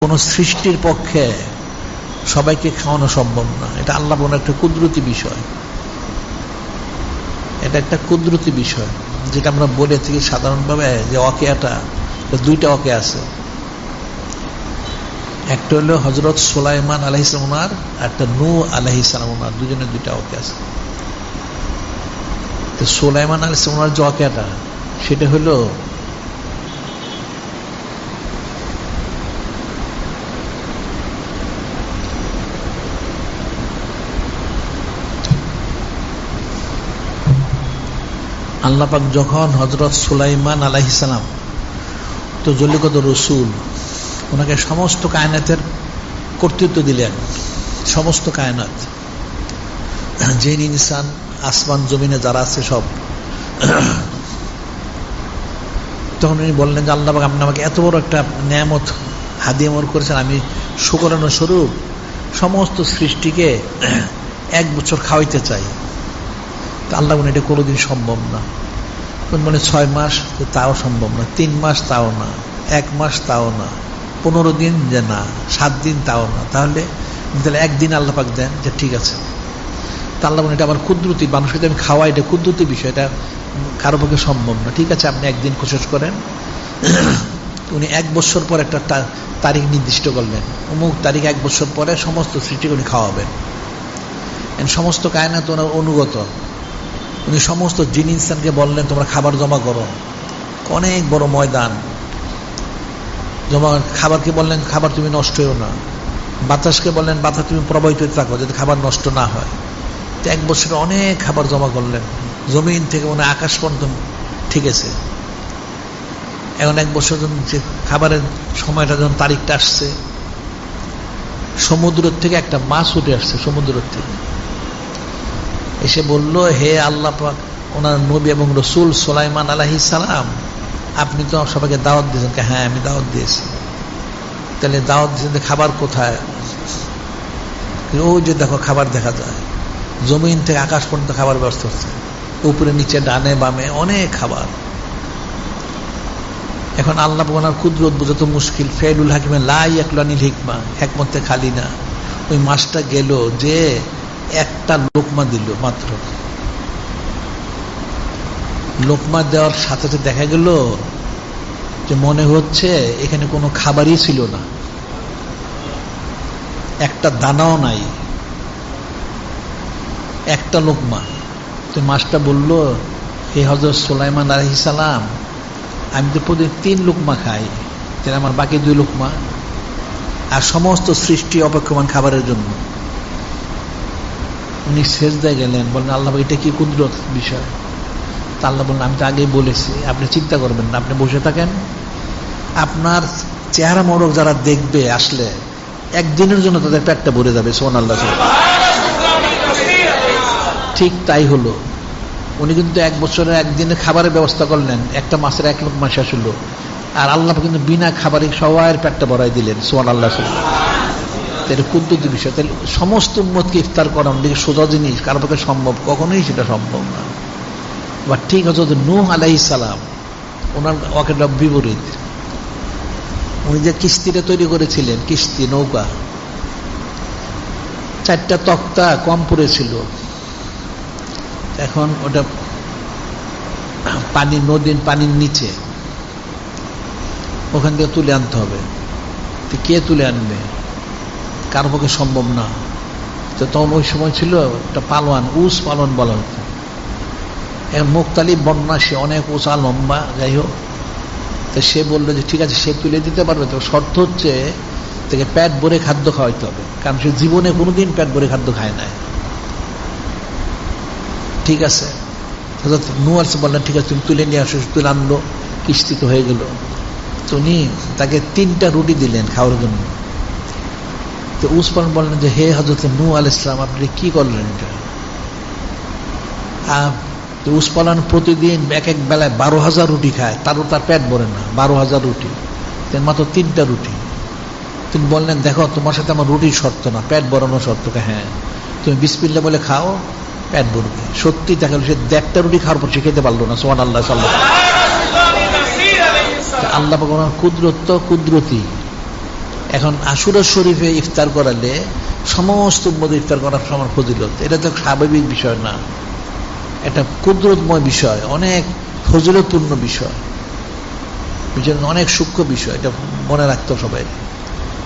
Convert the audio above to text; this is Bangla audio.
কোন সৃষ্টির পক্ষে সবাইকে খাওয়ানো সম্ভব না। এটা আল্লাহ বলে একটা কুদরতি বিষয়, এটা একটা কুদরতি বিষয় যেটা আমরা বলে থাকি সাধারণভাবে যে ওয়াকিয়াটা, দুইটা ওয়াকিয়া আছে। একটা হলো হযরত সুলাইমান আলাইহিস সালাম আর একটা নূহ আলাইহিস সালাম, দুজনের দুইটা ওয়াকিয়া আছে। তো সুলাইমান আলাইহিস সালামের যে ওয়াকিয়াটা সেটা হলো আল্লাহ পাক যখন হযরত সুলাইমান আলাইহিস সালাম তো জলিকত রসুল, ওনাকে সমস্ত কায়নাতের কর্তৃত্ব দিলেন, সমস্ত কায়নাত, জিন ইনসান আসমান জমিনে যারা আছে সব। তখন উনি বললেন যে আল্লাহ পাক আপনি আমাকে এত বড় একটা নেয়ামত হাদিয়া মোর করেছেন, আমি শুকরানা স্বরূপ সমস্ত সৃষ্টিকে 1 বছর খাওয়াইতে চাই। তা আল্লাহ বলেন এটা কোনোদিন সম্ভব না। মানে 6 মাস তাও সম্ভব না, 3 মাস তাও না, 1 মাস তাও না, 15 দিন যে না, 7 দিন তাও না। তাহলে একদিন আল্লাহ পাক দেন যে ঠিক আছে। তা আল্লাহ বলেন এটা আমার কুদরতি, মানুষকে আমি খাওয়াই, এটা কুদরতি বিষয়, এটা কারো পক্ষে সম্ভব না। ঠিক আছে, আপনি একদিন কোশিশ করেন। উনি 1 বছর পর একটা তারিখ নির্দিষ্ট করলেন, অমুক তারিখ 1 বছর পরে সমস্ত সৃষ্টিকে উনি খাওয়াবেন। সমস্ত কায়নাত ওনার অনুগত। উনি সমস্ত জিন ইনসানকে বললেন তোমরা খাবার জমা করো, অনেক বড় ময়দান জমা। খাবারকে বললেন খাবার তুমি নষ্ট হইও না, বাতাসকে বললেন বাতাস তুমি প্রবাহিত থাকো যাতে খাবার নষ্ট না হয়। তো 1 বছরে অনেক খাবার জমা করলেন, জমিন থেকে মনে আকাশ পর্যন্ত ঠিক আছে। এখন 1 বছর যে খাবারের সময়টা যখন তারিখটা আসছে, সমুদ্রের থেকে একটা মাছ উঠে আসছে, সমুদ্রের থেকে এসে বলল হে আল্লাহ পাক, ওনার নবী এবং রসুল সুলাইমান আলাইহিস সালাম, আপনি তো সবাইকে দাওয়াত দিয়েছেন। হ্যাঁ আমি দাওয়াত দিয়েছি। তাহলে দাওয়াত দিয়েছেন, খাবার কোথায়? ওই যে দেখো খাবার দেখা যায়, জমিন থেকে আকাশ পর্যন্ত খাবার ব্যবস্থা হচ্ছে, উপরে নিচে ডানে বামে অনেক খাবার। এখন আল্লাহ পাক ওনার কুদরত বোঝাতো মুশকিল। ফেলুল হাকিমে লা ইয়াকলানিল হিকমা, হিকমতে খালি না। ওই মাসটা গেল যে একটা লোকমা দিল মাত্র, লোকমা দেওয়ার সাথে সাথে দেখা গেল যে মনে হচ্ছে এখানে কোনো খাবারই ছিল না, একটা দানাও নাই, একটা লোকমা। তো মাছটা বলল হে হযরত সুলাইমান আলাইহিস সালাম, আমি তো প্রতিদিন 3 লোকমা খাই, তাহলে আমার বাকি 2 লোকমা, আর সমস্ত সৃষ্টি অপেক্ষমান খাবারের জন্য। উনি সেজদায় গেলেন, বললেন আল্লাহ এটা কি কুদরত বিষয়? তা আল্লাহ বললেন আমি তো আগেই বলেছি, আপনি চিন্তা করবেন না, আপনি বসে থাকেন। আপনার চেহারা মোড়ক যারা দেখবে আসলে একদিনের জন্য তাদের পেটটা ভরে যাবে। সুবহানাল্লাহ। ঠিক তাই হলো। উনি কিন্তু 1 বছরে একদিনের খাবারের ব্যবস্থা করলেন, একটা মাসের 1 লোকমা শেষ হলো, আর আল্লাহ কিন্তু বিনা খাবারে সবার পেটটা ভরাই দিলেন। সুবহানাল্লাহ। এটা কুদরতি বিষয়। তাহলে সমস্ত উম্মতকে ইফতার করানো দিকে সোজা জিনিস, কারো পক্ষে সম্ভব? কখনোই সেটা সম্ভব না। বা ঠিক আছে, নূহ আলাইহিস সালাম ওনার ওয়াকিটা বিপরীত। উনি যে কিস্তিটা তৈরি করেছিলেন, কিস্তি নৌকা, 4টা তক্তা কম পড়েছিল। এখন ওটা পানি, নদীর পানির নিচে, ওখান থেকে তুলে আনতে হবে। তো কে তুলে আনবে? কারো পক্ষে সম্ভব না। তো তখন ওই সময় ছিল একটা পালোয়ান, উস পালোয়ান বলা হতো। মুক্তালিব বর্ণনা, সে অনেক উঁচা লম্বা, যাই হোক। তো সে বললো যে ঠিক আছে, সে তুলে দিতে পারবে, তো শর্ত হচ্ছে তাকে পেট ভরে খাদ্য খাওয়াইতে হবে, কারণ সে জীবনে কোনোদিন পেট ভরে খাদ্য খায় নাই। ঠিক আছে, নূহ আলাইহিস সালাম বললেন ঠিক আছে তুমি তুলে নিয়ে আসো। তুলে আনলো, কিস্তি তো হয়ে গেল। তো উনি তাকে 3টা রুটি দিলেন খাওয়ার জন্য। তো উসমান বললেন যে হে হযরত নূহ আলাইহিস সালাম, আপনি কি করলেন এটা? তো উসমান প্রতিদিন এক বেলায় 12,000 রুটি খায়, তারও তার পেট ভরে না। 12,000 রুটি, মাত্র 3টা রুটি। তিনি বললেন দেখো তোমার সাথে আমার রুটির শর্ত না, পেট ভরানো শর্ত। হ্যাঁ, তুমি বিসমিল্লাহ বলে খাও, পেট ভরবে। সত্যি দেখা গেল সে 1টা রুটি খাওয়ার পর সে খেতে পারলো না। সুবহানাল্লাহ। আল্লাহ পাক ওনার কুদরত কুদরতি, এখন আশুরা শরীফে ইফতার করালে সমস্ত উম্মত ইফতার করার সমান ফজিলত, এটা তো স্বাভাবিক বিষয় না, এটা কুদরতময় বিষয়, অনেক ফজিলতপূর্ণ বিষয়, অনেক সূক্ষ্ম বিষয়, এটা মনে রাখতে সবাই।